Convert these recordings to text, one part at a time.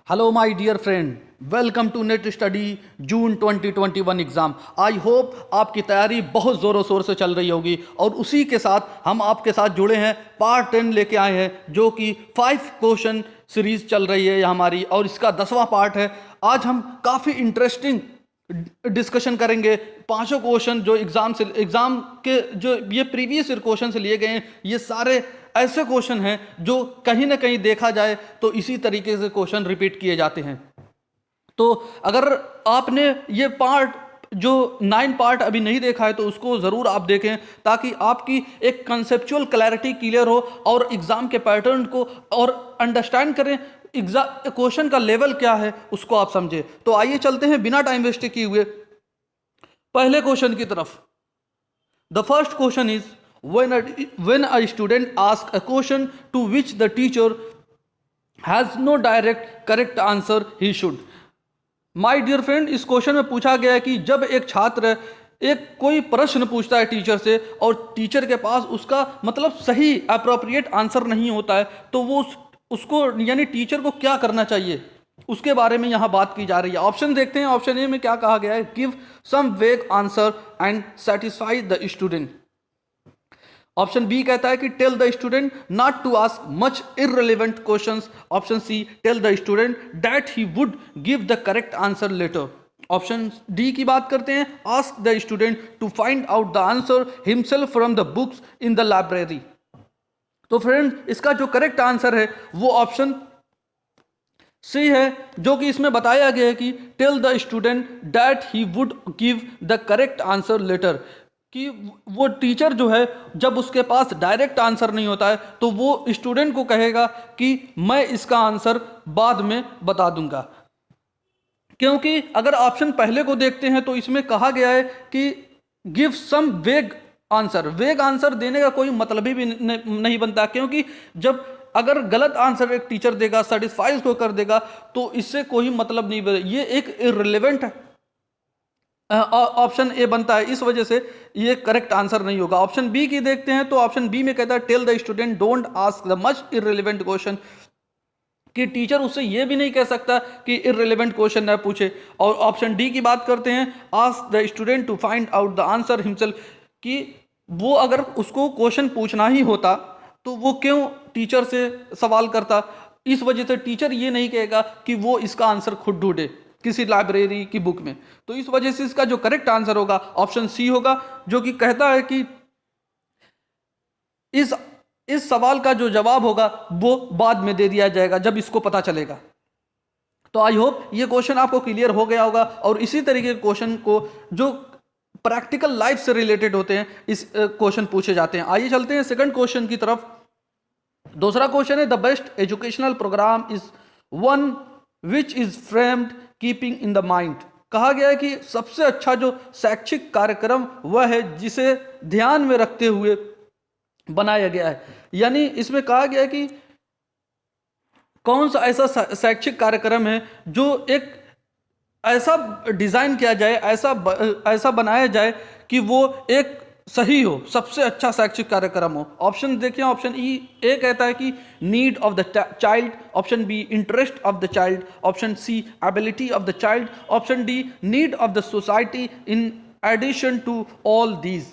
Hello my dear friend, welcome to NET study June 2021 exam. I hope आपकी तैयारी बहुत ज़ोरों शोर से चल रही होगी और उसी के साथ हम आपके साथ जुड़े हैं। पार्ट 10 लेके आए हैं जो कि 5 क्वेश्चन सीरीज़ चल रही है हमारी और इसका 10वां पार्ट है। आज हम काफ़ी इंटरेस्टिंग डिस्कशन करेंगे। पांचों क्वेश्चन जो एग्जाम के जो ये प्रीवियस क्वेश्चन से लिए गए हैं, ये सारे ऐसे क्वेश्चन हैं जो कहीं ना कहीं देखा जाए तो इसी तरीके से क्वेश्चन रिपीट किए जाते हैं। तो अगर आपने ये पार्ट जो 9 पार्ट अभी नहीं देखा है तो उसको ज़रूर आप देखें ताकि आपकी एक कंसेप्चुअल क्लैरिटी क्लियर हो और एग्ज़ाम के पैटर्न को और अंडरस्टैंड करें, एग्जाम क्वेश्चन का लेवल क्या है उसको आप समझें। तो आइए चलते हैं बिना टाइम वेस्ट किए हुए पहले क्वेश्चन की तरफ। The first question is when a student asks a question to which the teacher has no direct correct answer he should। My dear friend, इस क्वेश्चन में पूछा गया है कि जब एक छात्र एक कोई प्रश्न पूछता है टीचर से और टीचर के पास उसका मतलब सही अप्रोप्रिएट आंसर नहीं होता है तो वो उसको यानी टीचर को क्या करना चाहिए उसके बारे में यहाँ बात की जा रही है। ऑप्शन देखते हैं। ऑप्शन ए में क्या कहा गया है, give some vague answer and satisfy the student. Option B कहता है कि tell the student not to ask much irrelevant questions. Option C, tell the student that he would give the correct answer later. Option D की बात करते हैं, ask the student to find out the answer himself from the books in the library. तो friend, इसका जो correct answer है वो option सी है, जो कि इसमें बताया गया है कि tell the student that he would give the correct answer later, कि वो टीचर जो है जब उसके पास डायरेक्ट आंसर नहीं होता है तो वो स्टूडेंट को कहेगा कि मैं इसका आंसर बाद में बता दूंगा। क्योंकि अगर ऑप्शन पहले को देखते हैं तो इसमें कहा गया है कि गिव सम वेग आंसर। वेग आंसर देने का कोई मतलब ही भी नहीं बनता, क्योंकि जब अगर गलत आंसर एक टीचर देगा, सेटिस्फाइज को कर देगा, तो इससे कोई मतलब नहीं बनेगा। ये एक इररिलेवेंट ऑप्शन ए बनता है, इस वजह से ये करेक्ट आंसर नहीं होगा। ऑप्शन बी की देखते हैं तो ऑप्शन बी में कहता है tell the student don't ask the much irrelevant question, कि टीचर उससे ये भी नहीं कह सकता कि इररिलेवेंट क्वेश्चन न पूछे। और ऑप्शन डी की बात करते हैं, ask the student to find out the answer himself, कि वो अगर उसको क्वेश्चन पूछना ही होता तो वो क्यों टीचर से सवाल करता। इस वजह से टीचर ये नहीं कहेगा कि वो इसका आंसर खुद ढूंढे किसी लाइब्रेरी की बुक में। तो इस वजह से इसका जो करेक्ट आंसर होगा ऑप्शन सी होगा, जो कि कहता है कि इस सवाल का जो जवाब होगा वो बाद में दे दिया जाएगा जब इसको पता चलेगा। तो आई होप ये क्वेश्चन आपको क्लियर हो गया होगा और इसी तरीके के क्वेश्चन को जो प्रैक्टिकल लाइफ से रिलेटेड होते हैं इस क्वेश्चन पूछे जाते हैं। आइए चलते हैं सेकंड क्वेश्चन की तरफ। दूसरा क्वेश्चन है, the best educational program is one which is framed keeping in the mind. कहा गया है कि सबसे अच्छा जो शैक्षिक कार्यक्रम वह है जिसे ध्यान में रखते हुए बनाया गया है। यानी इसमें कहा गया है कि कौन सा ऐसा शैक्षिक कार्यक्रम है जो एक ऐसा डिजाइन किया जाए, ऐसा बनाया जाए कि वो एक सही हो, सबसे अच्छा शैक्षिक कार्यक्रम हो। ऑप्शन देखिए, ऑप्शन ए कहता है कि need of the child, option B interest of the child, option C ability of the child, option D need of the society in addition to all these.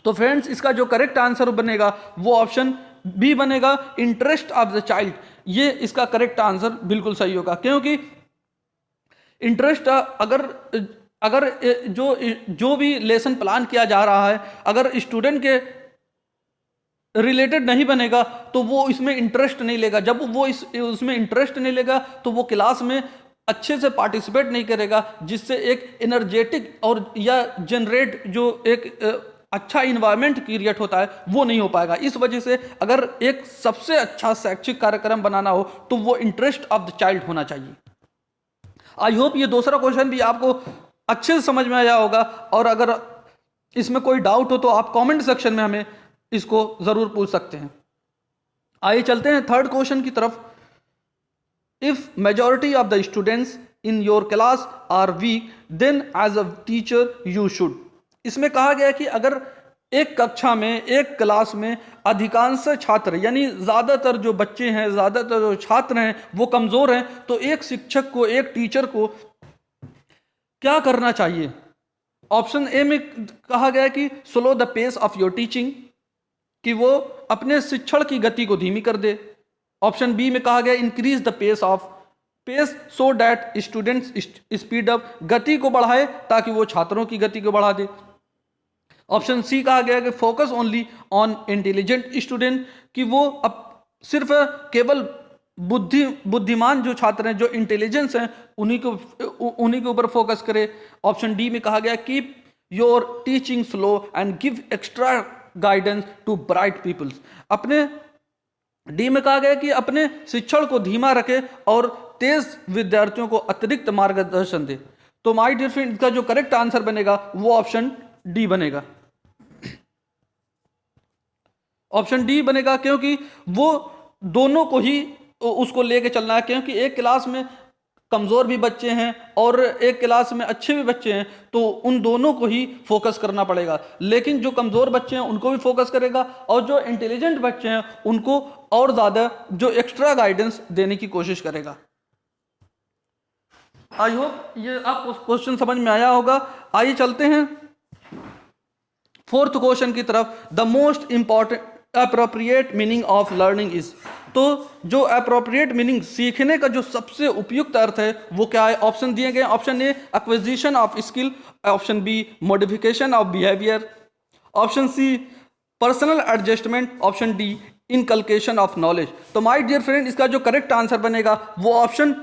तो फ्रेंड्स, इसका जो correct answer बनेगा वो option B बनेगा, interest of the child. ये इसका correct answer बिल्कुल सही होगा, क्योंकि इंटरेस्ट अगर जो भी लेसन प्लान किया जा रहा है अगर स्टूडेंट के रिलेटेड नहीं बनेगा तो वो इसमें इंटरेस्ट नहीं लेगा। जब वो उसमें इंटरेस्ट नहीं लेगा तो वो क्लास में अच्छे से पार्टिसिपेट नहीं करेगा, जिससे एक एनर्जेटिक और या जनरेट जो एक अच्छा इन्वायरमेंट क्रिएट होता है वो नहीं हो पाएगा। इस वजह से अगर एक सबसे अच्छा शैक्षिक कार्यक्रम बनाना हो तो वो इंटरेस्ट ऑफ द चाइल्ड होना चाहिए। आई होप ये दूसरा क्वेश्चन भी आपको अच्छे से समझ में आया होगा, और अगर इसमें कोई डाउट हो तो आप कमेंट सेक्शन में हमें इसको जरूर पूछ सकते हैं। आइए चलते हैं थर्ड क्वेश्चन की तरफ। If majority of the students in your class are weak then as a teacher you should. इसमें कहा गया है कि अगर एक कक्षा में, एक क्लास में अधिकांश छात्र यानी ज़्यादातर जो बच्चे हैं, ज़्यादातर जो छात्र हैं वो कमज़ोर हैं, तो एक शिक्षक को, एक टीचर को क्या करना चाहिए? ऑप्शन ए में कहा गया कि slow the pace of your teaching, कि वो अपने शिक्षण की गति को धीमी कर दे। ऑप्शन बी में कहा गया increase the pace so that students speed up, गति को बढ़ाए ताकि वो छात्रों की गति को बढ़ा दे। ऑप्शन सी कहा गया कि focus only on intelligent student, कि वो अब सिर्फ केवल बुद्धिमान जो छात्र हैं, जो इंटेलिजेंस हैं, उन्हीं के ऊपर फोकस करे। ऑप्शन डी में कहा गया keep your teaching slow and give extra guidance to bright peoples, अपने डी में कहा गया कि अपने शिक्षण को धीमा रखे और तेज विद्यार्थियों को अतिरिक्त मार्गदर्शन दे। तो माय डियर फ्रेंड, इसका जो करेक्ट आंसर बनेगा वो ऑप्शन डी बनेगा। ऑप्शन डी बनेगा क्योंकि वो दोनों को ही उसको लेके चलना है, क्योंकि एक क्लास में कमज़ोर भी बच्चे हैं और एक क्लास में अच्छे भी बच्चे हैं, तो उन दोनों को ही फोकस करना पड़ेगा। लेकिन जो कमज़ोर बच्चे हैं उनको भी फोकस करेगा और जो इंटेलिजेंट बच्चे हैं उनको और ज़्यादा जो एक्स्ट्रा गाइडेंस देने की कोशिश करेगा। आई होप ये आपको क्वेश्चन समझ में आया होगा। आइए चलते हैं फोर्थ क्वेश्चन की तरफ। The most important appropriate meaning of learning is, तो जो अप्रोप्रिएट मीनिंग, सीखने का जो सबसे उपयुक्त अर्थ है वो क्या है? ऑप्शन दिए गए। Option A acquisition of skill, option B modification of behaviour, option C personal adjustment, option D inculcation of knowledge. तो माय डियर फ्रेंड, इसका जो करेक्ट आंसर बनेगा वो ऑप्शन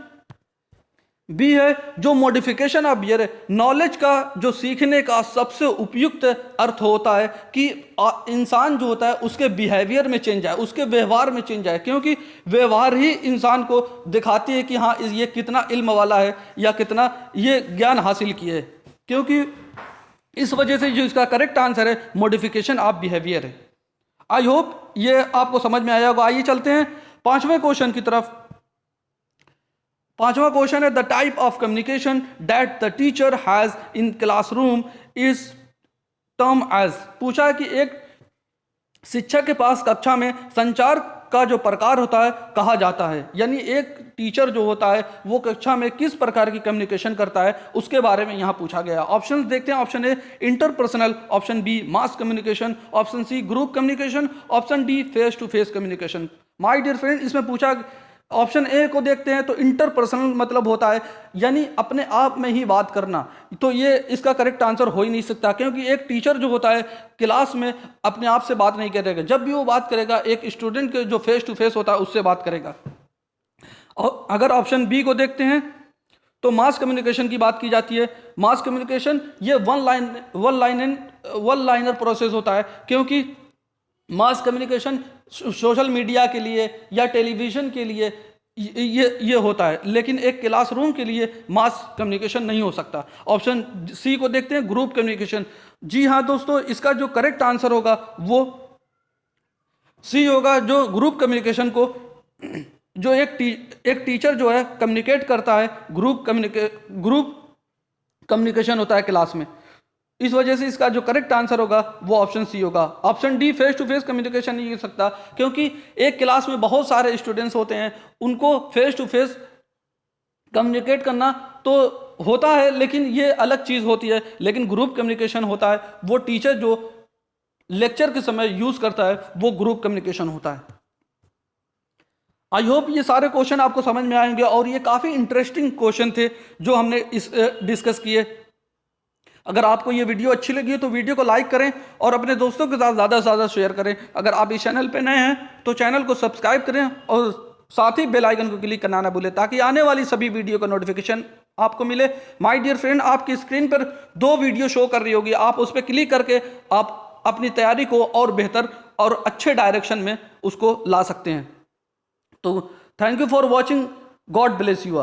बी है, जो मॉडिफिकेशन ऑफ बिहेवियर है। नॉलेज का जो सीखने का सबसे उपयुक्त अर्थ होता है कि इंसान जो होता है उसके बिहेवियर में चेंज आए, उसके व्यवहार में चेंज आए, क्योंकि व्यवहार ही इंसान को दिखाती है कि हाँ ये कितना इल्म वाला है या कितना ये ज्ञान हासिल किए है। क्योंकि इस वजह से जो इसका करेक्ट आंसर है मॉडिफिकेशन ऑफ बिहेवियर है। आई होप ये आपको समझ में आया होगा। आइए चलते हैं पांचवें क्वेश्चन की तरफ। पांचवा क्वेश्चन है the type of communication that the teacher has in classroom is term as. पूछा है कि एक शिक्षक के पास कक्षा में संचार का जो प्रकार होता है कहा जाता है, यानी एक टीचर जो होता है वो कक्षा में किस प्रकार की कम्युनिकेशन करता है उसके बारे में यहाँ पूछा गया। ऑप्शन देखते हैं। Option A interpersonal, option B mass communication, option C group communication, option D face to face communication. My dear friend, इसमें पूछा ऑप्शन ए को देखते हैं तो इंटरपर्सनल मतलब होता है यानी अपने आप में ही बात करना। तो ये इसका करेक्ट आंसर हो ही नहीं सकता, क्योंकि एक टीचर जो होता है क्लास में अपने आप से बात नहीं करेगा। जब भी वो बात करेगा एक स्टूडेंट के जो फेस टू फेस होता है उससे बात करेगा। और अगर ऑप्शन बी को देखते हैं तो मास कम्युनिकेशन की बात की जाती है। मास कम्युनिकेशन ये वन लाइनर प्रोसेस होता है, क्योंकि मास कम्युनिकेशन सोशल मीडिया के लिए या टेलीविज़न के लिए ये होता है, लेकिन एक क्लासरूम के लिए मास कम्युनिकेशन नहीं हो सकता। ऑप्शन सी को देखते हैं ग्रुप कम्युनिकेशन। जी हाँ दोस्तों, इसका जो करेक्ट आंसर होगा वो सी होगा, जो ग्रुप कम्युनिकेशन को जो एक टीचर जो है कम्युनिकेट करता है, ग्रुप कम्युनिकेशन होता है क्लास में। इस वजह से इसका जो करेक्ट आंसर होगा वो ऑप्शन सी होगा। Option D face to face communication नहीं हो सकता, क्योंकि एक क्लास में बहुत सारे स्टूडेंट्स होते हैं, उनको फेस टू फेस कम्युनिकेट करना तो होता है लेकिन ये अलग चीज़ होती है। लेकिन ग्रुप कम्युनिकेशन होता है, वो टीचर जो लेक्चर के समय यूज़ करता है वो ग्रुप कम्युनिकेशन होता है। आई होप ये सारे क्वेश्चन आपको समझ में आएंगे और ये काफ़ी इंटरेस्टिंग क्वेश्चन थे जो हमने डिस्कस किए। अगर आपको ये वीडियो अच्छी लगी तो वीडियो को लाइक करें और अपने दोस्तों के साथ ज़्यादा से ज़्यादा शेयर करें। अगर आप इस चैनल पे नए हैं तो चैनल को सब्सक्राइब करें और साथ ही बेल आइकन को क्लिक करना ना भूलें, ताकि आने वाली सभी वीडियो का नोटिफिकेशन आपको मिले। माय डियर फ्रेंड, आपकी स्क्रीन पर 2 वीडियो शो कर रही होगी, आप उस पर क्लिक करके आप अपनी तैयारी को और बेहतर और अच्छे डायरेक्शन में उसको ला सकते हैं। तो thank you for watching, God bless you all.